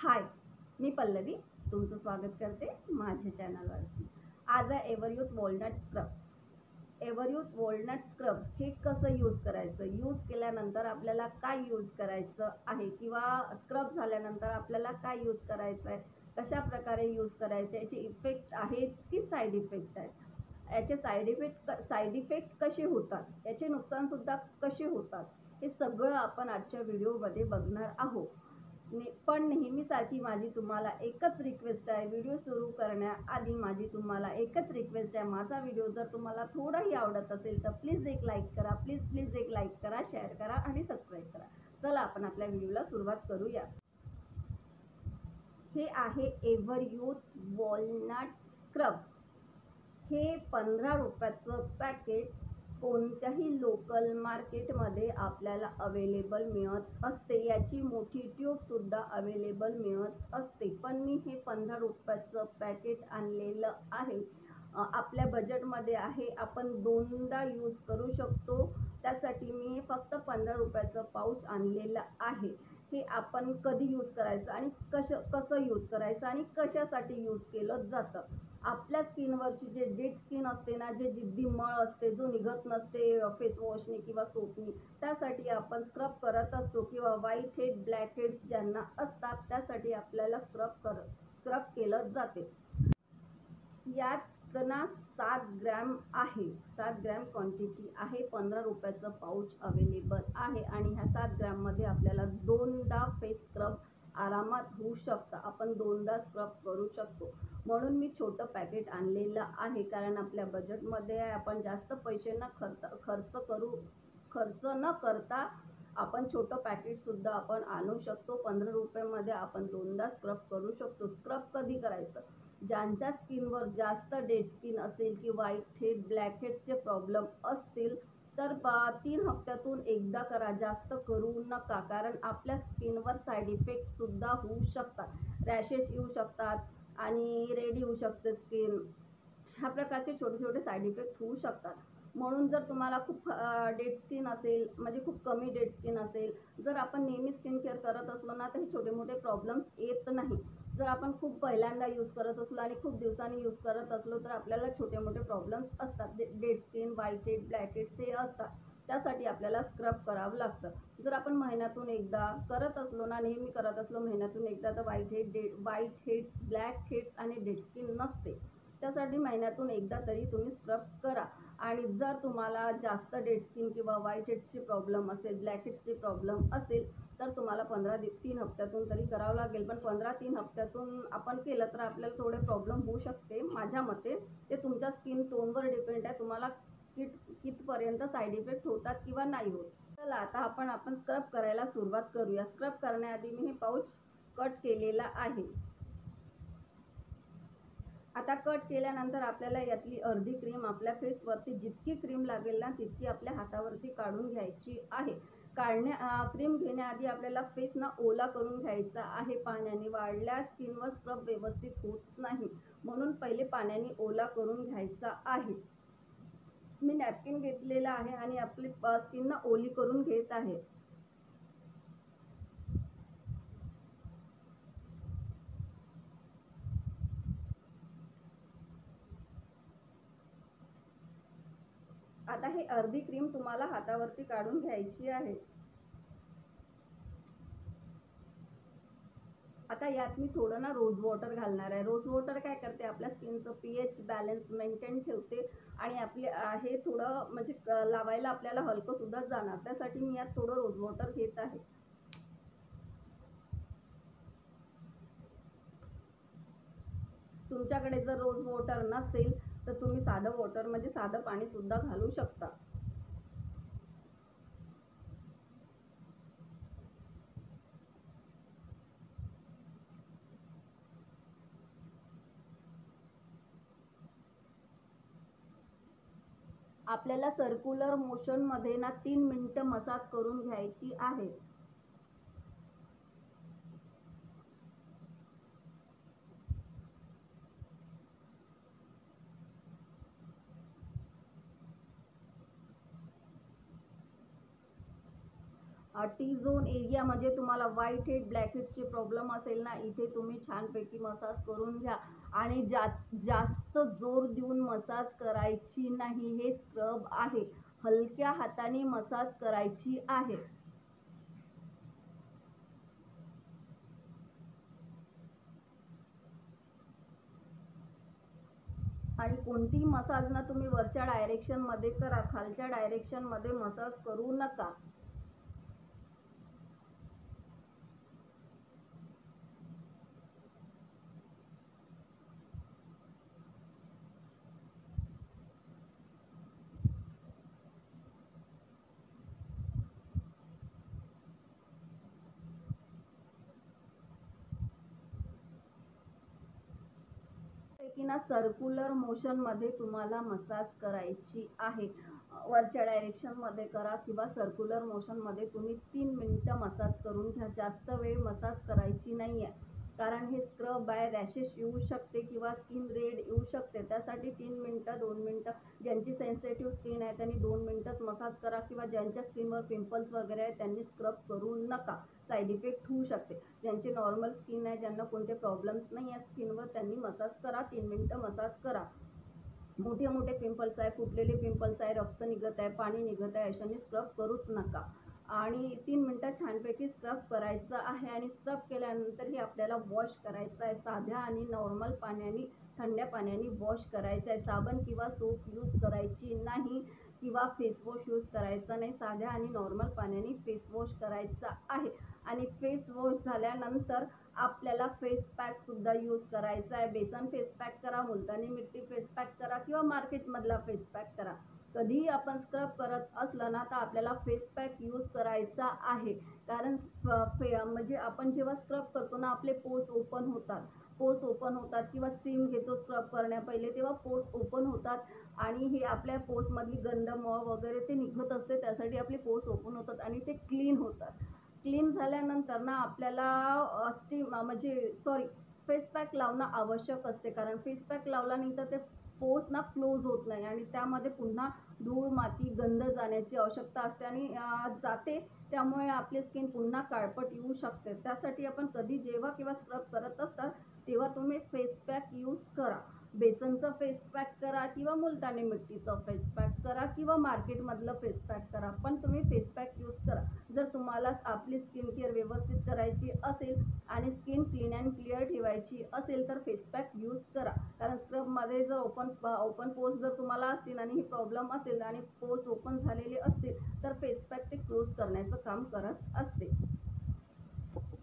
हाय, मी पल्लवी तुमचं स्वागत करते माझ्या चॅनलवरती। आज आहे एव्हरयूथ वॉलनट स्क्रब। एव्हरयूथ वॉलनट स्क्रब हे कसं यूज करायचं, यूज केल्यानंतर आपल्याला काय यूज करायचं आहे किंवा स्क्रब झाल्यानंतर आपल्याला काय यूज करायचं आहे, कशा प्रकारे यूज करायचं, याचे इफेक्ट आहेत की साईड इफेक्ट आहेत, याचे साईड इफेक्ट कसे होतात, याचे नुकसानसुद्धा कसे होतात, हे सगळं आपण आजच्या व्हिडिओमध्ये बघणार आहोत। पण नेहमीसारखी माझी तुम्हाला एकच रिक्वेस्ट आहे, व्हिडिओ सुरू करण्याआधी माझी तुम्हाला एकच रिक्वेस्ट आहे, माझा व्हिडिओ जर तुम्हाला थोडाही आवडत असेल तर प्लीज एक लाईक करा, प्लीज एक लाईक करा, शेअर करा आणि सबस्क्राईब करा। चला आपण आपल्या व्हिडिओला सुरुवात करूया। हे आहे एव्हरयूथ वॉलनट स्क्रब। हे 15 रुपयाचं पॅकेट कोणत्याही लोकल मार्केटमध्ये आपल्याला अवेलेबल मिळत असते। याची मोठी ट्यूबसुद्धा अवेलेबल मिळत असते, पण मी हे 15 रुपयाचं पॅकेट आणलेलं आहे। आपल्या बजेटमध्ये आहे, आपण दोनदा यूज करू शकतो, त्यासाठी मी फक्त 15 रुपयाचं पाऊच आणलेलं आहे। हे आपण कधी यूज करायचं आणि कसं यूज करायचं आणि कशासाठी यूज केलं जातं। आपल्या स्किनवरची जे डेड स्किन असते ना, जे जिद्दी मळ असते, जो निघत नसते फेस वॉशने किंवा सोपनी, त्यासाठी आपण स्क्रब करत असतो किंवा व्हाईट हेड ब्लॅक हेड ज्यांना असतात त्यासाठी आपल्याला स्क्रब केलं जाते। यात ना 7 ग्रॅम आहे, 7 ग्रॅम क्वांटिटी आहे। 15 रुपयाचं पाऊच अवेलेबल आहे आणि ह्या 7 ग्रॅममध्ये आपल्याला दोनदा फेस स्क्रब आरामात होऊ शकतं, आपण दोनदा स्क्रब करू शकतो। म्हणून मी छोटं पॅकेट आणलेलं आहे, कारण आपल्या बजेटमध्ये आहे, आपण जास्त पैसे खर्च न करता आपण छोटं पॅकेटसुद्धा आपण आणू शकतो। 15 रुपयामध्ये आपण दोनदा स्क्रब करू शकतो। स्क्रब कधी करायचं, ज्यांच्या स्किनवर जास्त डेड स्किन असेल की व्हाईट हेड ब्लॅक हेड्सचे प्रॉब्लेम असतील तर 3 हफ्त्यातून एकदा करा, जास्त करू नका, कारण आपल्या स्किनवर साईड इफेक्टसुद्धा होऊ शकतात, रॅशेस येऊ शकतात आणि रेड येऊ शकते स्किन, ह्या प्रकारचे छोटे छोटे साईड इफेक्ट होऊ शकतात। म्हणून जर तुम्हाला खूप डेड स्किन असेल, म्हणजे खूप कमी डेड स्किन असेल, जर आपण नेहमी स्किन केअर करत असलो ना तर हे छोटे मोठे प्रॉब्लेम्स येत नाही। जर आपण खूप पहिल्यांदा यूज करत असलो आणि खूप दिवसांनी यूज करत असलो तर आपल्याला छोटे मोठे प्रॉब्लेम्स असतात, dead skin, white head, black heads हे असतात, त्यासाठी आपल्याला स्क्रब करावं लागतं। जर आपण महिन्यातून एकदा करत असलो ना, नेहमी करत असलो महिन्यातून एकदा, तर व्हाईट हेड्स, ब्लॅक हेड्स आणि डेड स्किन नसते, त्यासाठी महिन्यातून एकदा तरी तुम्ही स्क्रब करा। आणि जर तुम्हाला जास्त डेड स्किन किंवा व्हाईट हेड्सचे प्रॉब्लेम असेल, ब्लॅक हेड्सचे प्रॉब्लेम असेल तर तुम्हाला 3 हफ्त्यातून तरी करावं लागेल। पण 3 हफ्त्यातून आपण केलं तर आपल्याला थोडे प्रॉब्लेम होऊ शकते माझ्या मते, ते तुमच्या स्किन टोनवर डिपेंड आहे, तुम्हाला कितपर्यंत साईड इफेक्ट होतात किंवा नाही होत। चला आता आपण स्क्रब करायला सुरुवात करूया। स्क्रब करण्याआधी मी हे पाऊच कट केलेला आहे। आता कट केल्यानंतर आपल्याला यातली अर्धी क्रीम आपल्या फेसवरती, जितकी क्रीम लागेल ना तितकी आपल्या हातावरती काढून घ्यायची आहे। क्रीम घेण्याआधी आपल्याला फेस ना ओला करून घ्यायचा आहे पाण्याने, वाळल्या स्किनवर स्क्रब व्यवस्थित होत नाही, म्हणून पहिले पाण्याने ओला करून घ्यायचा आहे। मी नॅपकिन घेतलेला आहे आणि आपली स्किन ना ओली करून घेत आहे। आता हे अर्धी क्रीम तुम्हाला हातावरती काढून घ्यायची आहे। आता यात मी थोडं ना रोज वॉटर घालणार आहे। रोज वॉटर काय करते, आपल्या स्किनचं पीएच बॅलन्स मेंटेन ठेवते आणि आपले हे थोडं म्हणजे लावायला आपल्याला हलकं सुद्धा जाणार, त्यासाठी मी यात थोडं रोज वॉटर घेत आहे। तुमच्याकडे जर रोज वॉटर नसेल तर तुम्ही साधं वॉटर म्हणजे साधं पाणी सुद्धा घालू शकता। आपल्याला सर्क्युलर मोशनमध्ये ना 3 मिनिटं मसाज करून घ्यायची आहे। टी झोन एरिया म्हणजे तुम्हाला व्हाईट हेड ब्लॅक हेडचे प्रॉब्लेम असेल ना, इथे तुम्ही छानपैकी मसाज करून घ्या. आणि जास्त जोर देऊन मसाज करायची नाही. हे स्क्रब आहे, हलक्या हाताने मसाज करायची आहे. आणि कोणतीही मसाज ना तुम्ही वरच्या डायरेक्शनमध्ये करा, खालच्या डायरेक्शनमध्ये मसाज करू नका. की ना सर्क्युलर मोशनमध्ये तुम्हाला मसाज करायची आहे. वरच्या डायरेक्शनमध्ये करा किंवा सर्क्युलर मोशनमध्ये तुम्ही 3 मिनिटं मसाज करून घ्या. जास्त वेळ मसाज करायची नाही आहे, कारण हे स्क्रब आहे. रॅशेस येऊ शकते किंवा स्किन रेड येऊ शकते. त्यासाठी 3 मिनिटं 2 मिनिटं, ज्यांची सेन्सिटिव्ह स्किन आहे त्यांनी 2 मिनिटच मसाज करा, किंवा ज्यांच्या स्किनवर पिंपल्स वगैरे आहेत त्यांनी स्क्रब करू नका, साईड इफेक्ट होऊ शकते. ज्यांची नॉर्मल स्किन आहे, ज्यांना कोणते प्रॉब्लेम्स नाही आहे स्किनवर, त्यांनी मसाज करा, 3 मिनिटं मसाज करा. मोठे मोठे पिंपल्स आहे, फुटलेले पिंपल्स आहे, रक्त निघत आहे, पाणी निघत आहे, अशाने स्क्रब करूच नका. आणि 3 मिनिटं छानपैकी स्क्रब करायचं आहे. आणि स्क्रब केल्यानंतरही आपल्याला वॉश करायचं आहे. साध्या आणि नॉर्मल पाण्याने, थंड्या पाण्याने वॉश करायचं आहे. साबण किंवा सोप यूज करायची नाही, किंवा फेस वॉश यूज करायचा नाही. साध्या आणि नॉर्मल पाण्याने फेस वॉश करायचा आहे. आणि फेस वॉश झाल्यानंतर आपल्याला फेस पॅकसुद्धा यूज करायचा आहे. बेसन फेस पॅक करा, मुलतानी मिट्टी फेस पॅक करा, किंवा मार्केटमधला फेस पॅक करा. कधीही आपण स्क्रब करत असलं ना तर आपल्याला फेस पॅक यूज करायचा आहे. कारण म्हणजे आपण जेव्हा स्क्रब करतो ना, आपले पोर्स ओपन होतात. पोर्स ओपन होतात किंवा स्टीम घेतो स्क्रब करण्यापहिले, तेव्हा पोर्स ओपन होतात. आणि हे आपल्या पोर्समधली गंध, मळ वगैरे ते निघत असते. त्यासाठी आपले पोर्स ओपन होतात आणि ते क्लीन होतात. क्लीन झाल्यानंतर ना आपल्याला स्टीम म्हणजे सॉरी फेस पॅक लावणं आवश्यक असते. कारण फेस पॅक लावल्यानंतर ते पोर्स ना क्लोज होत नाही, आणि त्यामध्ये पुन्हा धूळ, माती, गंध जाण्याची आवश्यकता असते, आणि जाते. त्यामुळे आपली स्किन पुन्हा काळपट येऊ शकते. त्यासाठी आपण कधी जेव्हा किंवा स्क्रब करत असतात तेव्हा तुम्ही फेस पॅक यूज करा. बेसनचं फेस पॅक करा, किंवा मुलतानी मिट्टीचं फेस पॅक करा, किंवा मार्केटमधलं फेस पॅक करा, पण तुम्ही फेस पॅक यूज करा. जर तुम्हाला आपली स्किन केअर व्यवस्थित करायची असेल आणि स्किन क्लीन अँड क्लिअर ठेवायची असेल तर फेस पॅक यूज करा. कारण स्क्रबमध्ये जर ओपन पोर्स जर तुम्हाला असतील आणि हे प्रॉब्लेम असेल आणि पोर्स ओपन झालेले असतील तर फेस पॅक ते क्लोज करण्याचं काम करत असते.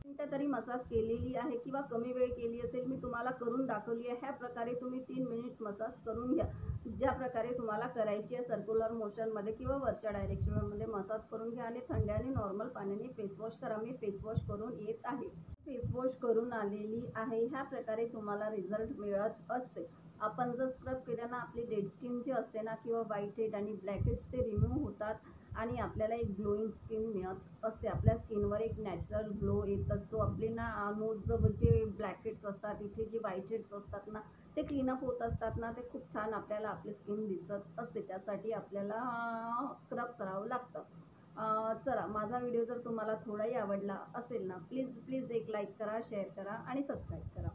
मिनिटं तरी मसाज केलेली आहे, किंवा कमी वेळ केली असेल, मी तुम्हाला करून दाखवली आहे. ह्या प्रकारे तुम्ही 3 मिनिट मसाज करून घ्या. ज्या प्रकारे तुम्हाला करायची आहे सर्क्युलर मोशनमध्ये किंवा वरच्या डायरेक्शनमध्ये मसाज करून घ्या. आणि थंड आणि नॉर्मल पाण्याने फेस वॉश करा. मी फेस वॉश करून येत आहे, फेस वॉश करून आलेली आहे. ह्या प्रकारे तुम्हाला रिझल्ट मिळत असते. आपण जर स्क्रब केल्यानं आपली डेड स्किन जी असते ना, किंवा व्हाईट हेड आणि ब्लॅक हेड्स ते रिमूव्ह होतात. आणि आपल्याला एक ग्लोईंग स्किन मिळत असते. आपल्या स्किनवर एक नॅचरल ग्लो येत असतो. आपले ना नोज जे ब्लॅक हेड्स असतात, इथे जे व्हाईट हेड्स असतात ना, ते क्लीनअप होत असतात ना, ते खूप छान आपल्याला आपली स्किन दिसत असते. त्यासाठी आपल्याला स्क्रब करावं लागतं. चला, माझा व्हिडिओ जर तुम्हाला थोडाही आवडला असेल ना, प्लीज प्लीज एक लाईक करा, शेअर करा आणि सबस्क्राईब करा.